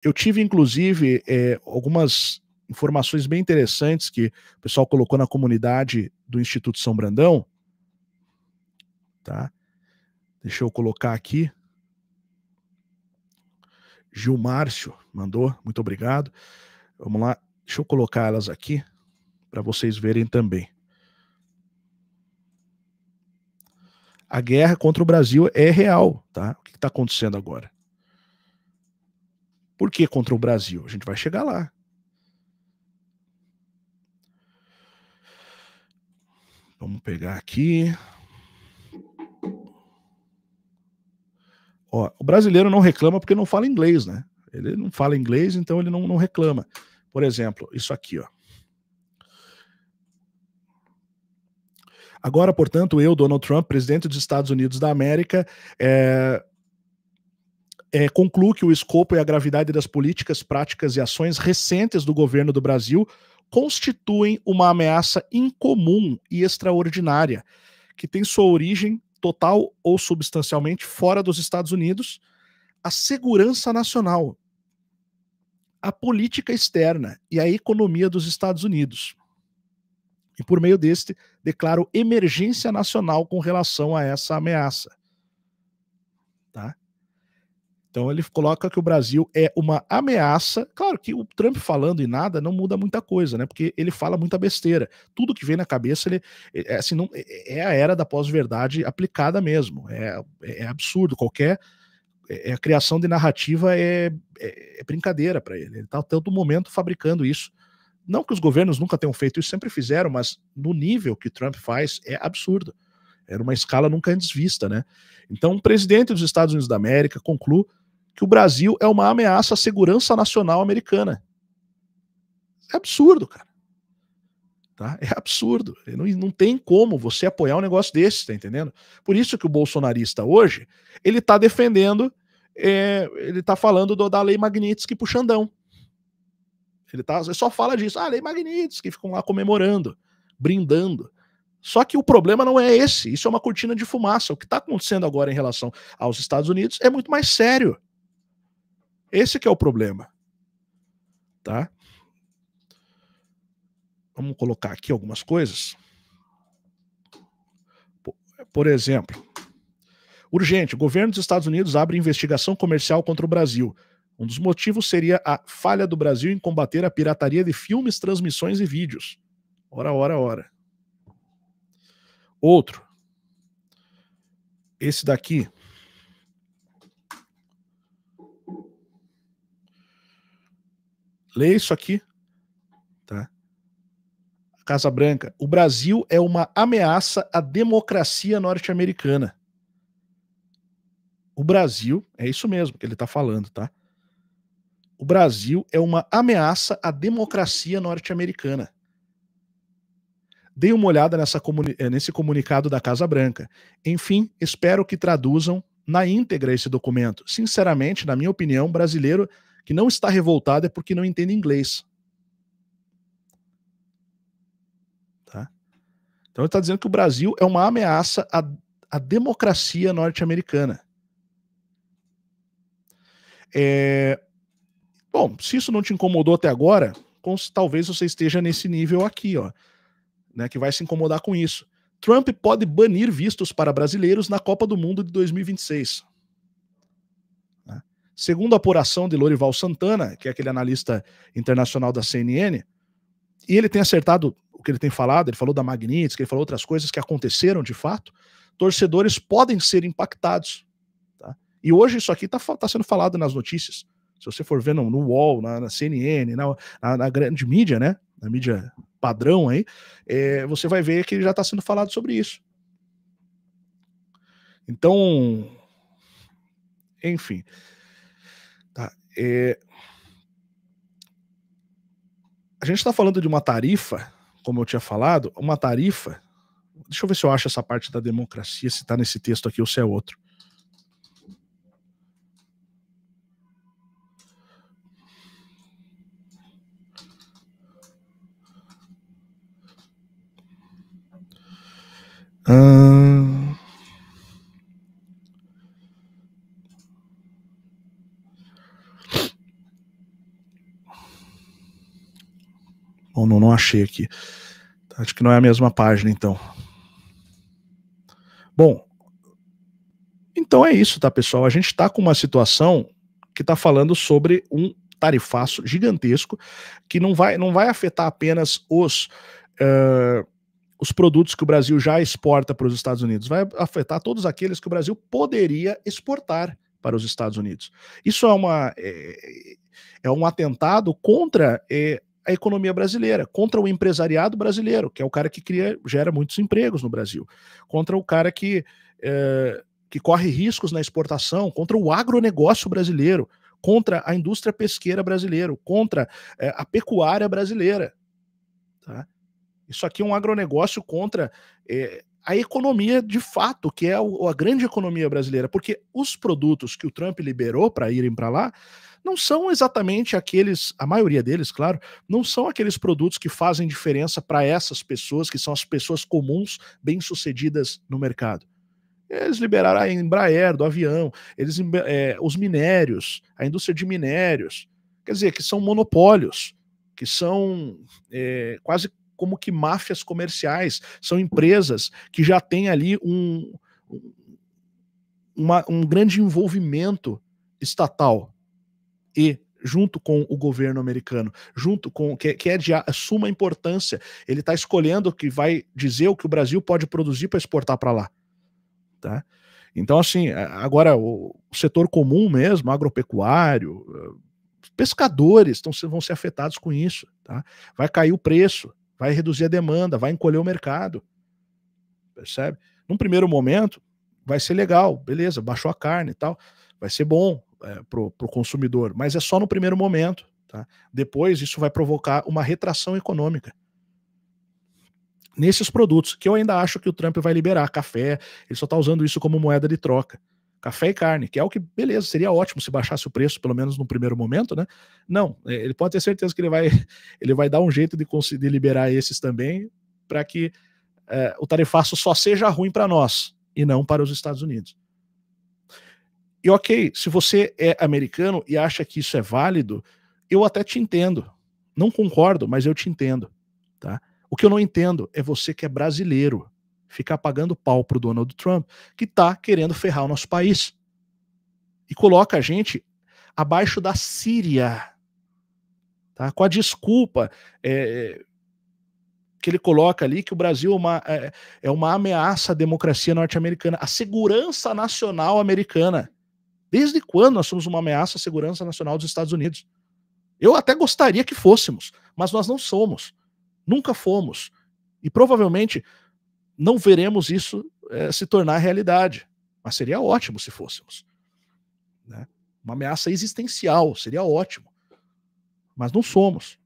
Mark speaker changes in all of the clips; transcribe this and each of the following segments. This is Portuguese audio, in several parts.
Speaker 1: Eu tive, inclusive, algumas informações bem interessantes que o pessoal colocou na comunidade do Instituto São Brandão. Tá? Deixa eu colocar aqui. Gilmárcio mandou, muito obrigado. Vamos lá, deixa eu colocar elas aqui para vocês verem também. A guerra contra o Brasil é real, tá? O que está acontecendo agora? Por que contra o Brasil? A gente vai chegar lá. Vamos pegar aqui. Ó, o brasileiro não reclama porque não fala inglês, né? Ele não fala inglês, então ele não reclama. Por exemplo, isso aqui, ó. Agora, portanto, eu, Donald Trump, presidente dos Estados Unidos da América, concluo que o escopo e a gravidade das políticas, práticas e ações recentes do governo do Brasil constituem uma ameaça incomum e extraordinária, que tem sua origem total ou substancialmente fora dos Estados Unidos, a segurança nacional, a política externa e a economia dos Estados Unidos. E por meio deste, declaro emergência nacional com relação a essa ameaça. Tá? Então ele coloca que o Brasil é uma ameaça. Claro que o Trump falando e nada não muda muita coisa, né? Porque ele fala muita besteira. Tudo que vem na cabeça ele assim, não, é a era da pós-verdade aplicada mesmo. É absurdo. A criação de narrativa é brincadeira para ele. Ele está a todo momento fabricando isso. Não que os governos nunca tenham feito isso, sempre fizeram, mas no nível que Trump faz é absurdo. Era uma escala nunca antes vista, né? Então, o presidente dos Estados Unidos da América conclui que o Brasil é uma ameaça à segurança nacional americana. É absurdo, cara. Tá? É absurdo. Não tem como você apoiar um negócio desse, tá entendendo? Por isso que o bolsonarista hoje, ele tá defendendo, ele tá falando da lei Magnitsky pro Xandão. Ele só fala disso. Lei Magnitsky, ficam lá comemorando, brindando. Só que o problema não é esse. Isso é uma cortina de fumaça. O que está acontecendo agora em relação aos Estados Unidos é muito mais sério. Esse que é o problema. Tá? Vamos colocar aqui algumas coisas. Por exemplo, urgente, o governo dos Estados Unidos abre investigação comercial contra o Brasil. Um dos motivos seria a falha do Brasil em combater a pirataria de filmes, transmissões e vídeos. Ora. Outro. Esse daqui. Lê isso aqui. Tá? Casa Branca. O Brasil é uma ameaça à democracia norte-americana. O Brasil, é isso mesmo que ele está falando, tá? O Brasil é uma ameaça à democracia norte-americana. Dei uma olhada nesse comunicado da Casa Branca. Enfim, espero que traduzam na íntegra esse documento. Sinceramente, na minha opinião, brasileiro que não está revoltado é porque não entende inglês. Tá? Então ele está dizendo que o Brasil é uma ameaça à democracia norte-americana. Bom, se isso não te incomodou até agora, talvez você esteja nesse nível aqui, ó, né, que vai se incomodar com isso. Trump pode banir vistos para brasileiros na Copa do Mundo de 2026. Né? Segundo a apuração de Lorival Santana, que é aquele analista internacional da CNN, e ele tem acertado o que ele tem falado, ele falou da Magnitsky, ele falou outras coisas que aconteceram de fato, torcedores podem ser impactados. Tá? E hoje isso aqui está sendo falado nas notícias. Se você for ver no UOL, na CNN, na grande mídia, né? Na mídia padrão aí, você vai ver que já está sendo falado sobre isso. Então, enfim. Tá, a gente está falando de uma tarifa, como eu tinha falado, uma tarifa. Deixa eu ver se eu acho essa parte da democracia, se está nesse texto aqui ou se é outro. Bom, não achei aqui. Acho que não é a mesma página, então. Bom, então é isso, tá, pessoal? A gente está com uma situação que está falando sobre um tarifaço gigantesco que não vai afetar apenas os produtos que o Brasil já exporta para os Estados Unidos, vai afetar todos aqueles que o Brasil poderia exportar para os Estados Unidos. Isso é um atentado contra a economia brasileira, contra o empresariado brasileiro, que é o cara que gera muitos empregos no Brasil, contra o cara que corre riscos na exportação, contra o agronegócio brasileiro, contra a indústria pesqueira brasileira, contra a pecuária brasileira. Tá? Isso aqui é um agronegócio contra a economia de fato, que é a grande economia brasileira, porque os produtos que o Trump liberou para irem para lá não são exatamente aqueles, a maioria deles, claro, não são aqueles produtos que fazem diferença para essas pessoas, que são as pessoas comuns, bem-sucedidas no mercado. Eles liberaram a Embraer do avião, os minérios, a indústria de minérios, quer dizer, que são monopólios, que são quase como que máfias comerciais, são empresas que já têm ali um grande envolvimento estatal e junto com o governo americano, junto com que é de suma importância. Ele está escolhendo o que vai dizer o que o Brasil pode produzir para exportar para lá. Tá? Então, assim, agora o setor comum mesmo, agropecuário, pescadores vão ser afetados com isso. Tá? Vai cair o preço, vai reduzir a demanda, vai encolher o mercado. Percebe? Num primeiro momento, vai ser legal, beleza, baixou a carne e tal, vai ser bom pro consumidor, mas é só no primeiro momento. Tá? Depois, isso vai provocar uma retração econômica nesses produtos, que eu ainda acho que o Trump vai liberar. Café, ele só está usando isso como moeda de troca. Café e carne, que é o que, beleza, seria ótimo se baixasse o preço, pelo menos no primeiro momento, né? Não, ele pode ter certeza que ele vai dar um jeito de conseguir liberar esses também, para que o tarifaço só seja ruim para nós, e não para os Estados Unidos. E ok, se você é americano e acha que isso é válido, eu até te entendo. Não concordo, mas eu te entendo, tá? O que eu não entendo é você que é brasileiro ficar pagando pau pro Donald Trump, que tá querendo ferrar o nosso país. E coloca a gente abaixo da Síria. Tá? Com a desculpa que ele coloca ali que o Brasil é uma ameaça à democracia norte-americana, à segurança nacional americana. Desde quando nós somos uma ameaça à segurança nacional dos Estados Unidos? Eu até gostaria que fôssemos, mas nós não somos. Nunca fomos. E provavelmente não veremos isso se tornar realidade. Mas seria ótimo se fôssemos. Né? Uma ameaça existencial, seria ótimo. Mas não somos.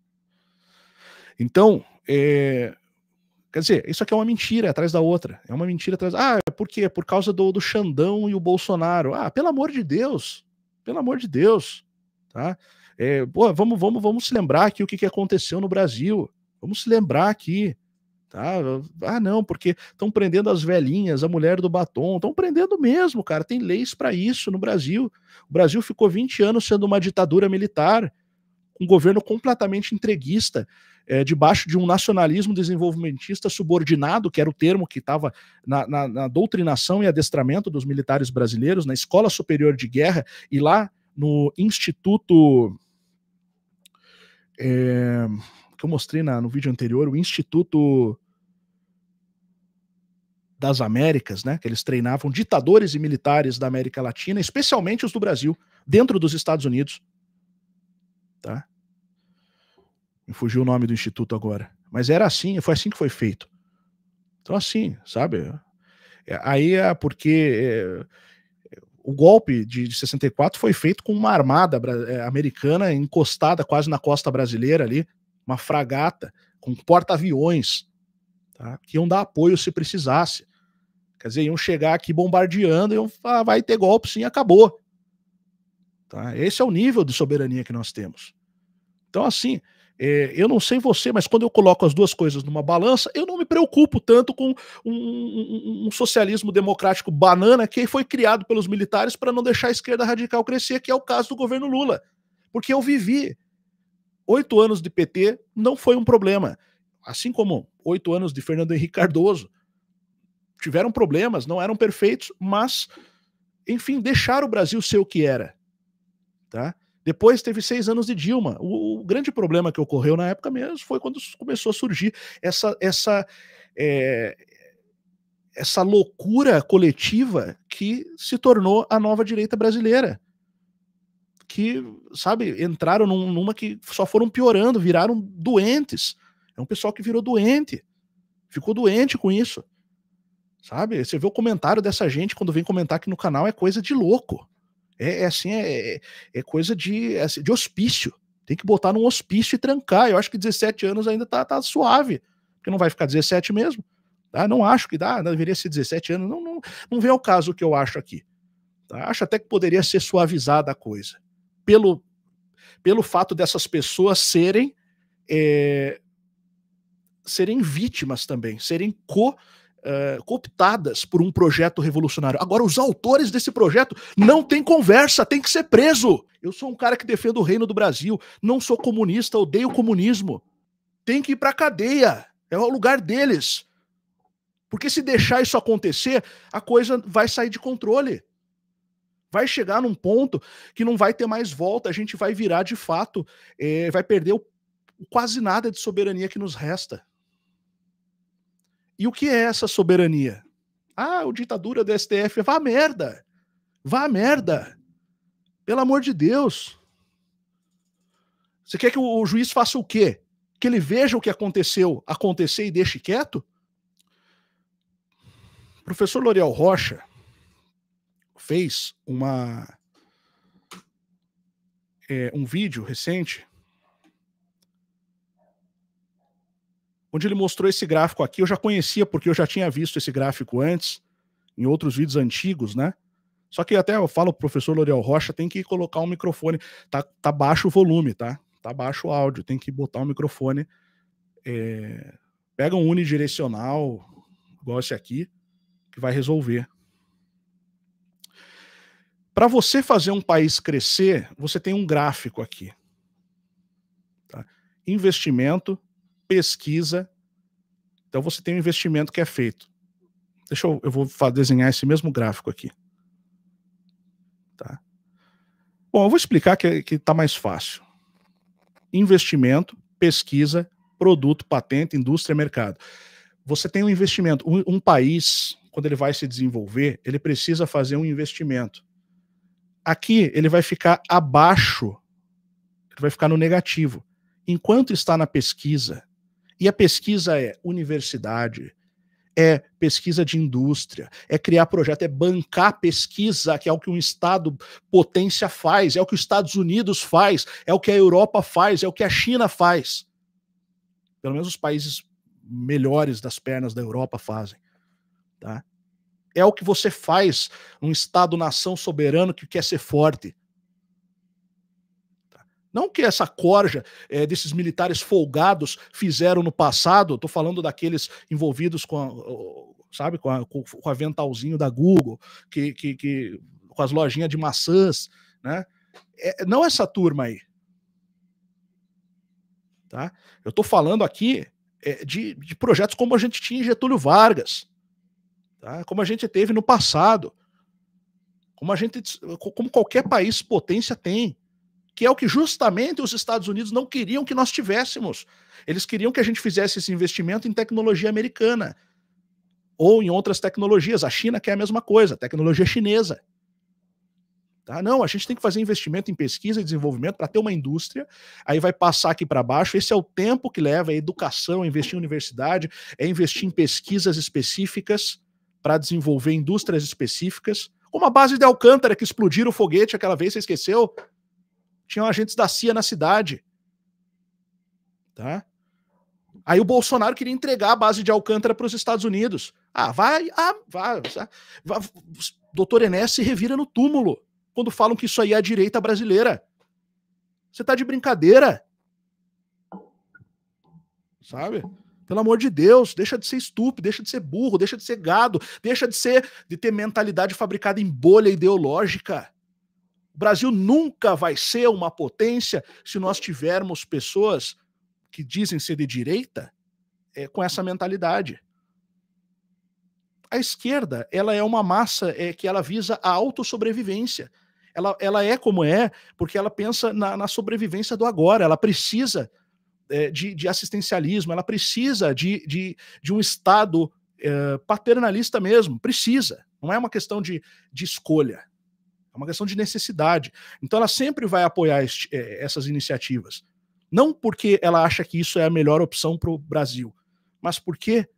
Speaker 1: Então, quer dizer, isso aqui é uma mentira atrás da outra. É uma mentira atrás. Por quê? Por causa do Xandão e o Bolsonaro. Pelo amor de Deus. Pelo amor de Deus. Tá? Vamos se lembrar aqui o que aconteceu no Brasil. Vamos se lembrar aqui. Tá? Não, porque estão prendendo as velhinhas, a mulher do batom. Estão prendendo mesmo, cara. Tem leis para isso no Brasil. O Brasil ficou 20 anos sendo uma ditadura militar, um governo completamente entreguista, debaixo de um nacionalismo desenvolvimentista subordinado, que era o termo que estava na doutrinação e adestramento dos militares brasileiros, na Escola Superior de Guerra e lá no Instituto... que eu mostrei no vídeo anterior, o Instituto das Américas, né, que eles treinavam ditadores e militares da América Latina, especialmente os do Brasil, dentro dos Estados Unidos. Tá? Me fugiu o nome do instituto agora. Mas era assim, foi assim que foi feito. Então assim, sabe? Aí é porque o golpe de 64 foi feito com uma armada americana encostada quase na costa brasileira ali, uma fragata com porta-aviões, tá? Que iam dar apoio se precisasse. Quer dizer, iam chegar aqui bombardeando e iam falar, vai ter golpe sim, acabou. Tá? Esse é o nível de soberania que nós temos. Então assim, eu não sei você, mas quando eu coloco as duas coisas numa balança, eu não me preocupo tanto com um socialismo democrático banana que foi criado pelos militares para não deixar a esquerda radical crescer, que é o caso do governo Lula. Porque eu vivi 8 anos de PT não foi um problema. Assim como 8 anos de Fernando Henrique Cardoso. Tiveram problemas, não eram perfeitos, mas, enfim, deixaram o Brasil ser o que era. Tá? Depois teve 6 anos de Dilma. O grande problema que ocorreu na época mesmo foi quando começou a surgir essa loucura coletiva que se tornou a nova direita brasileira. Que, sabe, entraram numa que só foram piorando, viraram doentes. É um pessoal que virou doente. Ficou doente com isso. Sabe? Você vê o comentário dessa gente quando vem comentar aqui no canal, é coisa de louco. É coisa de hospício. Tem que botar num hospício e trancar. Eu acho que 17 anos ainda tá suave. Porque não vai ficar 17 mesmo. Tá? Não acho que dá, deveria ser 17 anos. Não vem ao caso o que eu acho aqui. Tá? Acho até que poderia ser suavizada a coisa. Pelo fato dessas pessoas serem vítimas também, serem cooptadas por um projeto revolucionário. Agora, os autores desse projeto não tem conversa, tem que ser preso. Eu sou um cara que defende o reino do Brasil, não sou comunista, odeio o comunismo. Tem que ir pra cadeia, é o lugar deles. Porque se deixar isso acontecer, a coisa vai sair de controle. Vai chegar num ponto que não vai ter mais volta, a gente vai virar de fato, vai perder quase nada de soberania que nos resta. E o que é essa soberania? Ah, o ditadura do STF. Vá à merda. Vá à merda. Pelo amor de Deus. Você quer que o juiz faça o quê? Que ele veja o que aconteceu acontecer e deixe quieto? O professor L'Oréal Rocha fez um vídeo recente onde ele mostrou esse gráfico aqui. Eu já conhecia, porque eu já tinha visto esse gráfico antes, em outros vídeos antigos, né? Só que até eu falo pro professor L'Oréal Rocha, tem que colocar um microfone. Tá baixo o volume, tá? Tá baixo o áudio, tem que botar um microfone. Pega um unidirecional, igual esse aqui, que vai resolver. Para você fazer um país crescer, você tem um gráfico aqui. Tá? Investimento, pesquisa. Então você tem um investimento que é feito. Eu vou desenhar esse mesmo gráfico aqui. Tá? Bom, eu vou explicar que tá mais fácil. Investimento, pesquisa, produto, patente, indústria, mercado. Você tem um investimento. Um país, quando ele vai se desenvolver, ele precisa fazer um investimento. Aqui ele vai ficar abaixo, ele vai ficar no negativo. Enquanto está na pesquisa, e a pesquisa é universidade, é pesquisa de indústria, é criar projeto, é bancar pesquisa, que é o que um Estado potência faz, é o que os Estados Unidos faz, é o que a Europa faz, é o que a China faz. Pelo menos os países melhores das pernas da Europa fazem. Tá? É o que você faz, um Estado-nação soberano que quer ser forte. Não que essa corja desses militares folgados fizeram no passado, estou falando daqueles envolvidos com o aventalzinho da Google, com as lojinhas de maçãs, né? Não essa turma aí. Tá? Eu estou falando aqui de projetos como a gente tinha em Getúlio Vargas, tá? Como a gente teve no passado, como qualquer país potência tem. Que é o que justamente os Estados Unidos não queriam que nós tivéssemos. Eles queriam que a gente fizesse esse investimento em tecnologia americana ou em outras tecnologias. A China quer a mesma coisa, tecnologia chinesa. Tá? Não, a gente tem que fazer investimento em pesquisa e desenvolvimento para ter uma indústria, aí vai passar aqui para baixo. Esse é o tempo que leva a educação, a investir em universidade, é investir em pesquisas específicas para desenvolver indústrias específicas. Como a base de Alcântara, que explodiram o foguete aquela vez, você esqueceu? Tinham agentes da CIA na cidade. Tá? Aí o Bolsonaro queria entregar a base de Alcântara para os Estados Unidos. Vai. Doutor Enéas se revira no túmulo quando falam que isso aí é a direita brasileira. Você tá de brincadeira. Sabe? Pelo amor de Deus, deixa de ser estúpido, deixa de ser burro, deixa de ser gado, deixa de ter mentalidade fabricada em bolha ideológica. O Brasil nunca vai ser uma potência se nós tivermos pessoas que dizem ser de direita com essa mentalidade. A esquerda, ela é uma massa que ela visa a autossobrevivência. Ela é como é porque ela pensa na sobrevivência do agora, ela precisa de assistencialismo, ela precisa de um Estado paternalista mesmo, precisa. Não é uma questão de escolha, é uma questão de necessidade. Então ela sempre vai apoiar essas iniciativas. Não porque ela acha que isso é a melhor opção para o Brasil, mas porque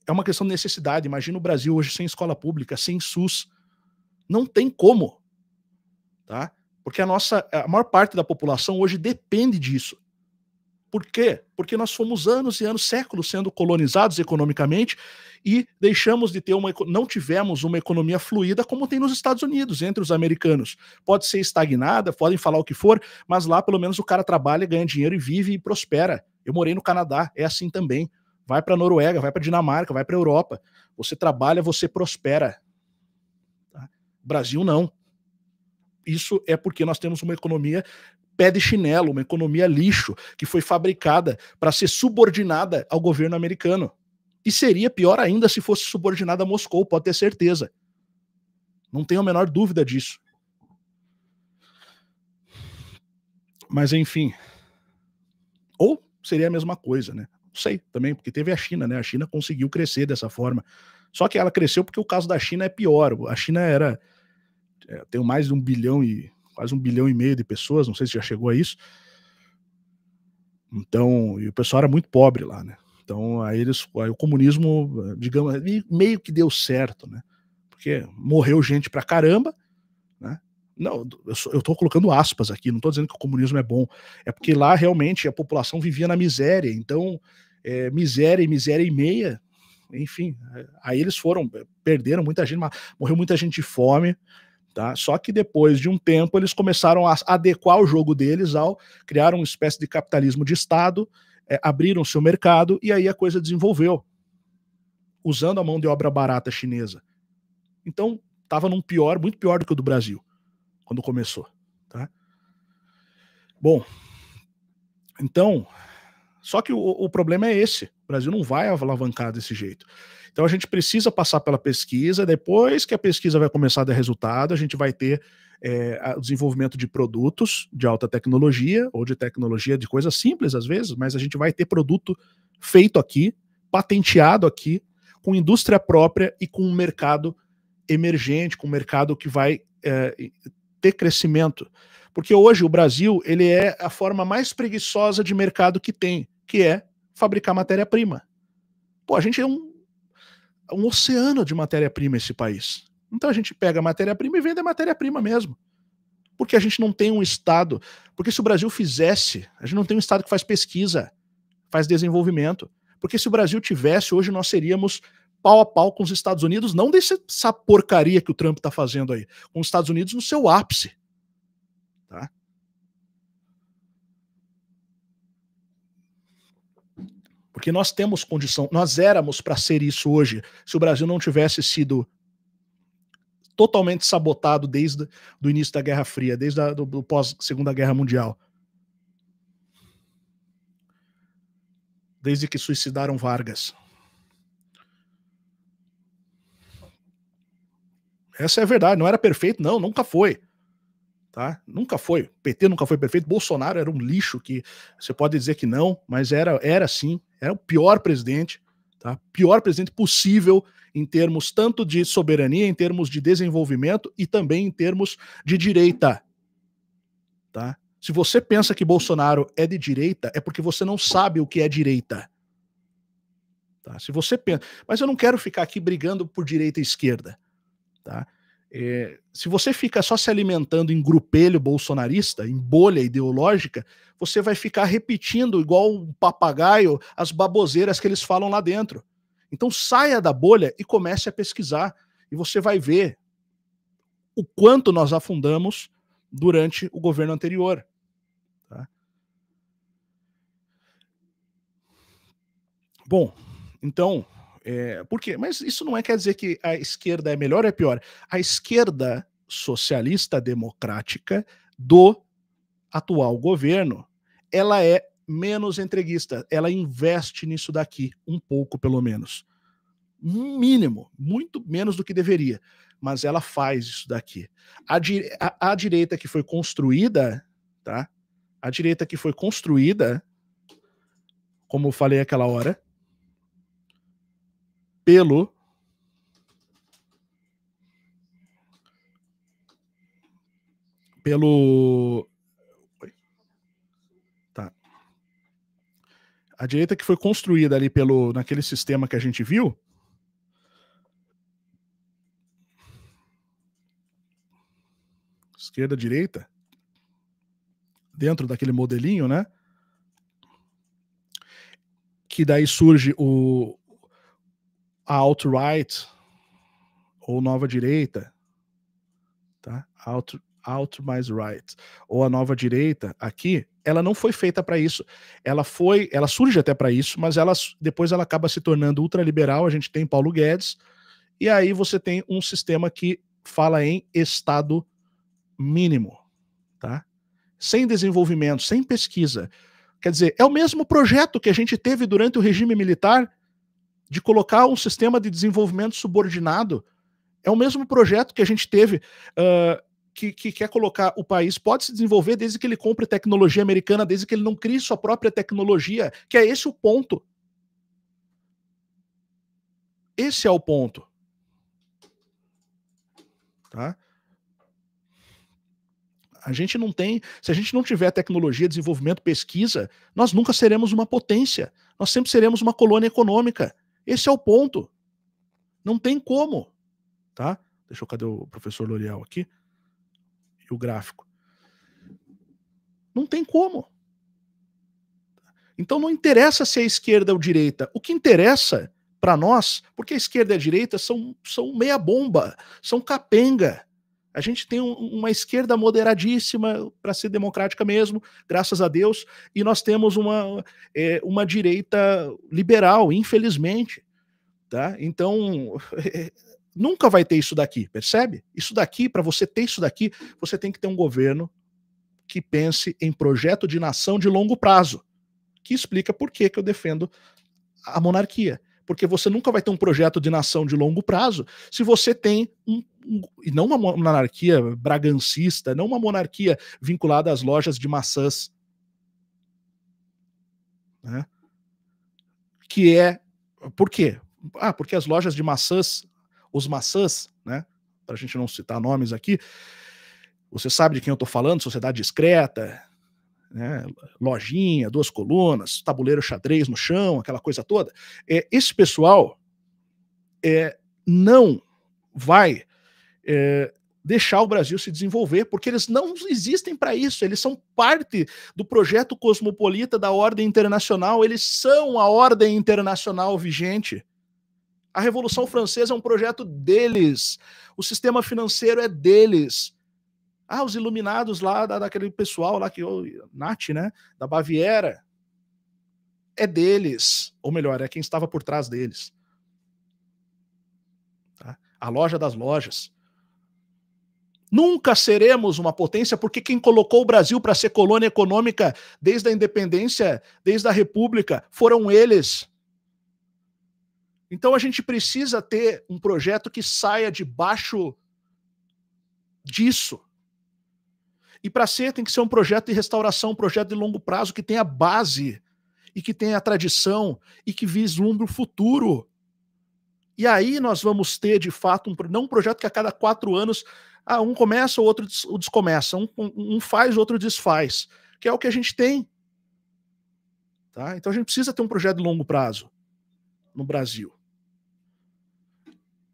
Speaker 1: é uma questão de necessidade. Imagina o Brasil hoje sem escola pública, sem SUS. Não tem como. Tá? Porque a maior parte da população hoje depende disso. Por quê? Porque nós fomos anos e anos, séculos sendo colonizados economicamente e deixamos de ter não tivemos uma economia fluida como tem nos Estados Unidos, entre os americanos. Pode ser estagnada, podem falar o que for, mas lá pelo menos o cara trabalha, ganha dinheiro e vive e prospera. Eu morei no Canadá, é assim também. Vai para a Noruega, vai para a Dinamarca, vai para a Europa. Você trabalha, você prospera. Tá? Brasil não. Isso é porque nós temos uma economia pé de chinelo, uma economia lixo, que foi fabricada para ser subordinada ao governo americano. E seria pior ainda se fosse subordinada a Moscou, pode ter certeza. Não tenho a menor dúvida disso. Mas enfim. Ou seria a mesma coisa, né? Não sei também, porque teve a China, né? A China conseguiu crescer dessa forma. Só que ela cresceu porque o caso da China é pior. A China tem mais de 1 bilhão quase 1,5 bilhão de pessoas, não sei se já chegou a isso. Então, e o pessoal era muito pobre lá, né? Então, aí o comunismo, digamos, meio que deu certo, né? Porque morreu gente pra caramba, né? Não, eu tô colocando aspas aqui, não tô dizendo que o comunismo é bom. É porque lá realmente a população vivia na miséria. Então, miséria e meia, enfim. Aí eles perderam muita gente, morreu muita gente de fome. Tá? Só que depois de um tempo eles começaram a adequar o jogo deles ao criar uma espécie de capitalismo de Estado, abriram seu mercado e aí a coisa desenvolveu, usando a mão de obra barata chinesa. Então estava muito pior do que o do Brasil, quando começou. Tá? Bom, então, só que o problema é esse, o Brasil não vai alavancar desse jeito. Então a gente precisa passar pela pesquisa, depois que a pesquisa vai começar a dar resultado, a gente vai ter o desenvolvimento de produtos de alta tecnologia, ou de tecnologia de coisas simples às vezes, mas a gente vai ter produto feito aqui, patenteado aqui, com indústria própria e com um mercado emergente, com um mercado que vai ter crescimento. Porque hoje o Brasil ele é a forma mais preguiçosa de mercado que tem, que é fabricar matéria-prima. Pô, a gente é um oceano de matéria-prima esse país. Então a gente pega a matéria-prima e vende a matéria-prima mesmo. Porque a gente não tem um Estado. Porque se o Brasil fizesse, a gente não tem um Estado que faz pesquisa, faz desenvolvimento. Porque se o Brasil tivesse, hoje nós seríamos pau a pau com os Estados Unidos, não dessa porcaria que o Trump está fazendo aí, com os Estados Unidos no seu ápice. Tá? Porque nós temos condição, nós éramos para ser isso hoje, se o Brasil não tivesse sido totalmente sabotado desde o início da Guerra Fria, desde a pós-Segunda Guerra Mundial. Desde que suicidaram Vargas. Essa é a verdade, não era perfeito, não, nunca foi. Tá? Nunca foi. O PT nunca foi perfeito. Bolsonaro era um lixo que você pode dizer que não, mas era sim. Era o pior presidente, tá? Pior presidente possível em termos tanto de soberania, em termos de desenvolvimento e também em termos de direita. Tá? Se você pensa que Bolsonaro é de direita, é porque você não sabe o que é direita. Tá? Se você pensa, mas eu não quero ficar aqui brigando por direita e esquerda. Tá? Se você fica só se alimentando em grupelho bolsonarista, em bolha ideológica, você vai ficar repetindo igual um papagaio as baboseiras que eles falam lá dentro. Então saia da bolha e comece a pesquisar e você vai ver o quanto nós afundamos durante o governo anterior. Tá? Bom, então, por quê? Mas isso não quer dizer que a esquerda é melhor ou é pior. A esquerda socialista democrática do atual governo, ela é menos entreguista, ela investe nisso daqui, um pouco pelo menos. Um mínimo, muito menos do que deveria, mas ela faz isso daqui. A direita que foi construída, tá? A direita que foi construída, como eu falei aquela hora, pelo tá. A direita que foi construída ali naquele sistema que a gente viu, esquerda, direita, dentro daquele modelinho, né? Que daí surge a alt-right, ou nova direita, tá? Alt mais right, ou a nova direita aqui, ela não foi feita para isso. Ela surge até para isso, mas depois ela acaba se tornando ultraliberal. A gente tem Paulo Guedes, e aí você tem um sistema que fala em Estado mínimo, tá? Sem desenvolvimento, sem pesquisa. Quer dizer, é o mesmo projeto que a gente teve durante o regime militar de colocar um sistema de desenvolvimento subordinado. É o mesmo projeto que a gente teve, que quer colocar o país, pode se desenvolver desde que ele compre tecnologia americana, desde que ele não crie sua própria tecnologia, que é esse o ponto. Esse é o ponto. Tá? A gente não tem, se a gente não tiver tecnologia, desenvolvimento, pesquisa, nós nunca seremos uma potência. Nós sempre seremos uma colônia econômica. Esse é o ponto. Não tem como. Tá? Deixa eu, cadê o professor L'Oreal aqui? E o gráfico. Não tem como. Então não interessa se é esquerda ou direita. O que interessa para nós, porque a esquerda e a direita são meia bomba, são capenga. A gente tem uma esquerda moderadíssima para ser democrática mesmo, graças a Deus, e nós temos uma direita liberal, infelizmente. Tá? Então, nunca vai ter isso daqui, percebe? Isso daqui, para você ter isso daqui, você tem que ter um governo que pense em projeto de nação de longo prazo, que explica por que eu defendo a monarquia. Porque você nunca vai ter um projeto de nação de longo prazo se você tem e não uma monarquia bragancista, não uma monarquia vinculada às lojas de maçãs. Né? Que é... Por quê? Porque as lojas de maçãs, os maçãs, né? Para a gente não citar nomes aqui, você sabe de quem eu estou falando, Sociedade Discreta, né, lojinha, 2 colunas, tabuleiro xadrez no chão, aquela coisa toda. Esse pessoal não vai deixar o Brasil se desenvolver, porque eles não existem para isso, eles são parte do projeto cosmopolita da ordem internacional, eles são a ordem internacional vigente. A Revolução Francesa é um projeto deles, o sistema financeiro é deles. Os iluminados lá, daquele pessoal lá, Nath, né, da Baviera, é deles, ou melhor, é quem estava por trás deles. Tá? A loja das lojas. Nunca seremos uma potência, porque quem colocou o Brasil para ser colônia econômica desde a independência, desde a República, foram eles. Então a gente precisa ter um projeto que saia debaixo disso. E para ser, tem que ser um projeto de restauração, um projeto de longo prazo, que tenha base, e que tenha tradição, e que vislumbre o futuro. E aí nós vamos ter, de fato, não um projeto que a cada 4 anos, um começa, o outro descomeça, um faz, o outro desfaz, que é o que a gente tem. Tá? Então a gente precisa ter um projeto de longo prazo no Brasil.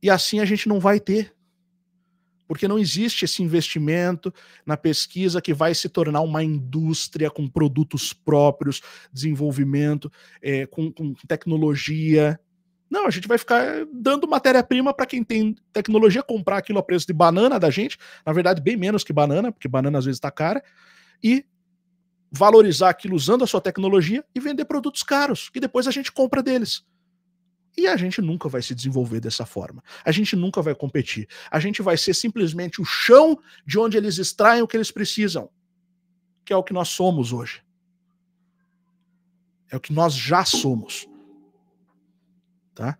Speaker 1: E assim a gente não vai ter. Porque não existe esse investimento na pesquisa que vai se tornar uma indústria com produtos próprios, desenvolvimento, com tecnologia. Não, a gente vai ficar dando matéria-prima para quem tem tecnologia, comprar aquilo a preço de banana da gente, na verdade bem menos que banana, porque banana às vezes está cara, e valorizar aquilo usando a sua tecnologia e vender produtos caros, que depois a gente compra deles. E a gente nunca vai se desenvolver dessa forma. A gente nunca vai competir. A gente vai ser simplesmente o chão de onde eles extraem o que eles precisam, que é o que nós somos hoje. É o que nós já somos. Tá?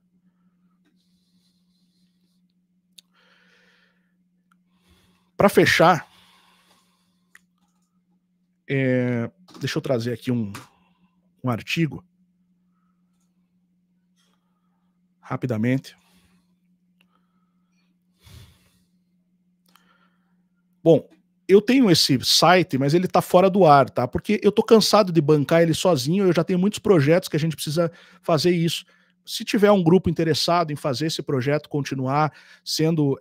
Speaker 1: Para fechar, deixa eu trazer aqui um artigo rapidamente. Bom, eu tenho esse site, mas ele tá fora do ar, tá? Porque eu tô cansado de bancar ele sozinho, eu já tenho muitos projetos que a gente precisa fazer isso. Se tiver um grupo interessado em fazer esse projeto continuar sendo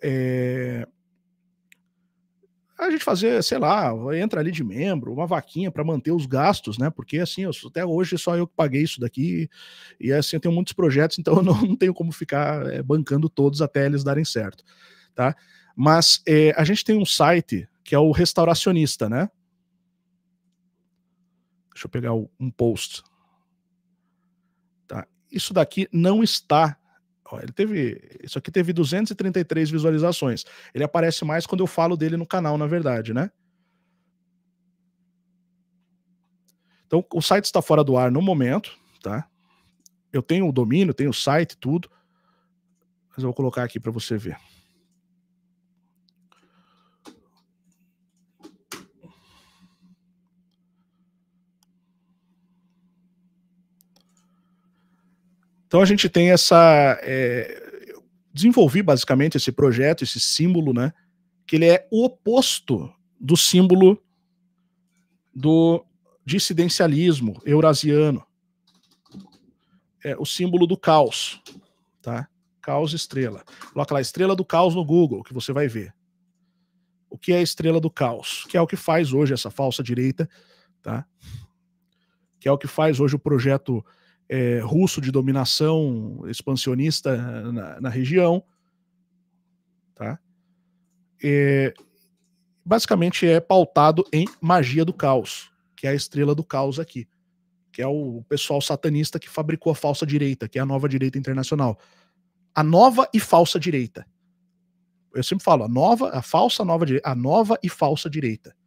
Speaker 1: a gente fazer, sei lá, entra ali de membro, uma vaquinha para manter os gastos, né? Porque assim, até hoje só eu que paguei isso daqui, e assim, eu tenho muitos projetos, então eu não tenho como ficar bancando todos até eles darem certo, tá? Mas a gente tem um site que é o Restauracionista, né? Deixa eu pegar um post. Tá? Isso daqui não está. Ó, isso aqui teve 233 visualizações. Ele aparece mais quando eu falo dele no canal, na verdade, né? Então, o site está fora do ar no momento, tá? Eu tenho o domínio, tenho o site, tudo. Mas eu vou colocar aqui para você ver. Então a gente tem essa... desenvolvi basicamente esse projeto, esse símbolo, né? Que ele é o oposto do símbolo do dissidencialismo eurasiano. É o símbolo do caos, tá? Caos estrela. Coloca lá, estrela do caos no Google, que você vai ver. O que é a estrela do caos? Que é o que faz hoje essa falsa direita, tá? Que é o que faz hoje o projeto russo de dominação expansionista na região, tá? Basicamente é pautado em magia do caos, que é a estrela do caos aqui, que é o pessoal satanista que fabricou a falsa direita, que é a nova direita internacional. A nova e falsa direita. Eu sempre falo, a nova e falsa direita.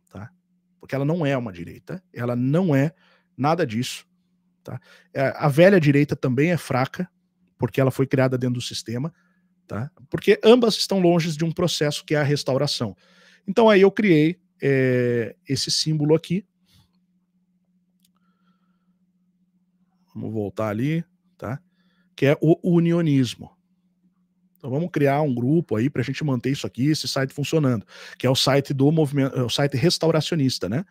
Speaker 1: Tá? Porque ela não é uma direita, ela não é nada disso. Tá? A velha direita também é fraca, porque ela foi criada dentro do sistema, tá? Porque ambas estão longe de um processo que é a restauração. Então aí eu criei esse símbolo aqui. Vamos voltar ali, tá? Que é o unionismo. Então vamos criar um grupo aí para a gente manter isso aqui, esse site funcionando, que é o site do movimento, é o site restauracionista, né?